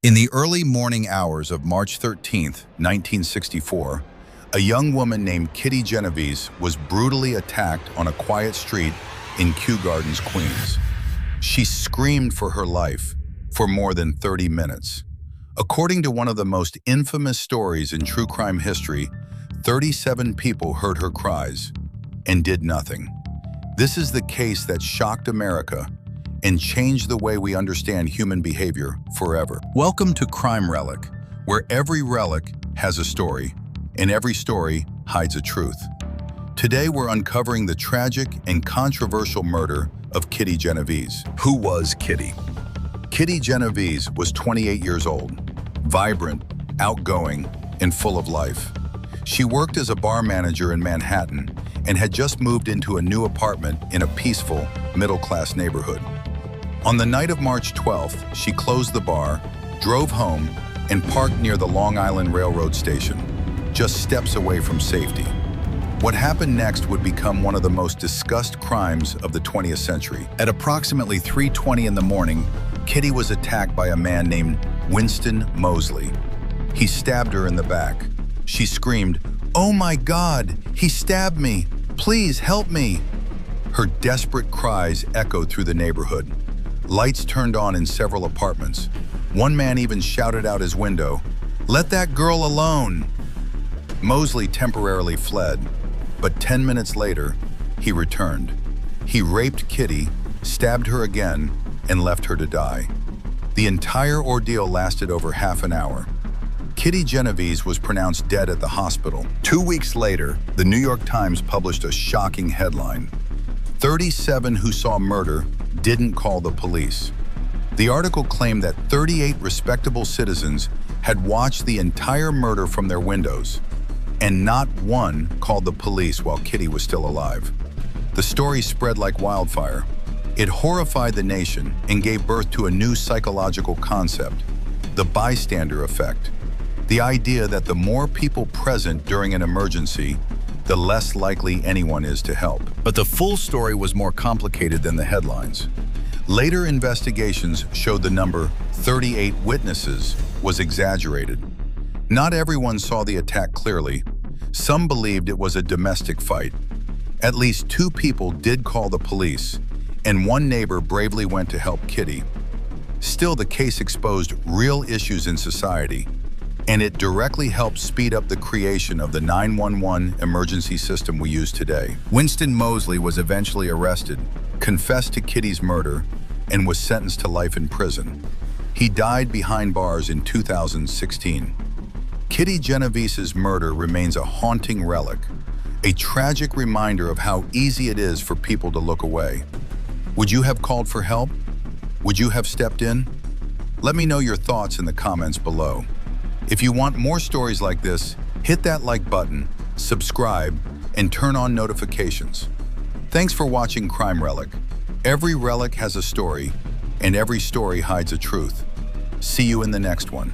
In the early morning hours of March 13th, 1964, a young woman named Kitty Genovese was brutally attacked on a quiet street in Kew Gardens, Queens. She screamed for her life for more than 30 minutes. According to one of the most infamous stories in true crime history, 37 people heard her cries and did nothing. This is the case that shocked America and changed the way we understand human behavior forever. Welcome to Crime Relic, where every relic has a story, and every story hides a truth. Today we're uncovering the tragic and controversial murder of Kitty Genovese. Who was Kitty? Kitty Genovese was 28 years old, vibrant, outgoing, and full of life. She worked as a bar manager in Manhattan and had just moved into a new apartment in a peaceful, middle-class neighborhood. On the night of March 12th, she closed the bar, drove home, and parked near the Long Island Railroad station, just steps away from safety. What happened next would become one of the most discussed crimes of the 20th century. At approximately 3:20 in the morning, Kitty was attacked by a man named Winston Moseley. He stabbed her in the back. She screamed, "Oh my God, he stabbed me! Please help me!" Her desperate cries echoed through the neighborhood. Lights turned on in several apartments. One man even shouted out his window, "Let that girl alone!" Moseley temporarily fled, but 10 minutes later, he returned. He raped Kitty, stabbed her again, and left her to die. The entire ordeal lasted over half an hour. Kitty Genovese was pronounced dead at the hospital. 2 weeks later, the New York Times published a shocking headline: 37 who saw murder didn't call the police. The article claimed that 38 respectable citizens had watched the entire murder from their windows, and not one called the police while Kitty was still alive. The story spread like wildfire. It horrified the nation and gave birth to a new psychological concept, the Bystander Effect. The idea that the more people present during an emergency, the less likely anyone is to help. But the full story was more complicated than the headlines. Later investigations showed the number 38 witnesses was exaggerated. Not everyone saw the attack clearly. Some believed it was a domestic fight. At least 2 people did call the police, and one neighbor bravely went to help Kitty. Still, the case exposed real issues in society, and it directly helped speed up the creation of the 911 emergency system we use today. Winston Moseley was eventually arrested, confessed to Kitty's murder, and was sentenced to life in prison. He died behind bars in 2016. Kitty Genovese's murder remains a haunting relic, a tragic reminder of how easy it is for people to look away. Would you have called for help? Would you have stepped in? Let me know your thoughts in the comments below. If you want more stories like this, hit that like button, subscribe, and turn on notifications. Thanks for watching Crime Relic. Every relic has a story, and every story hides a truth. See you in the next one.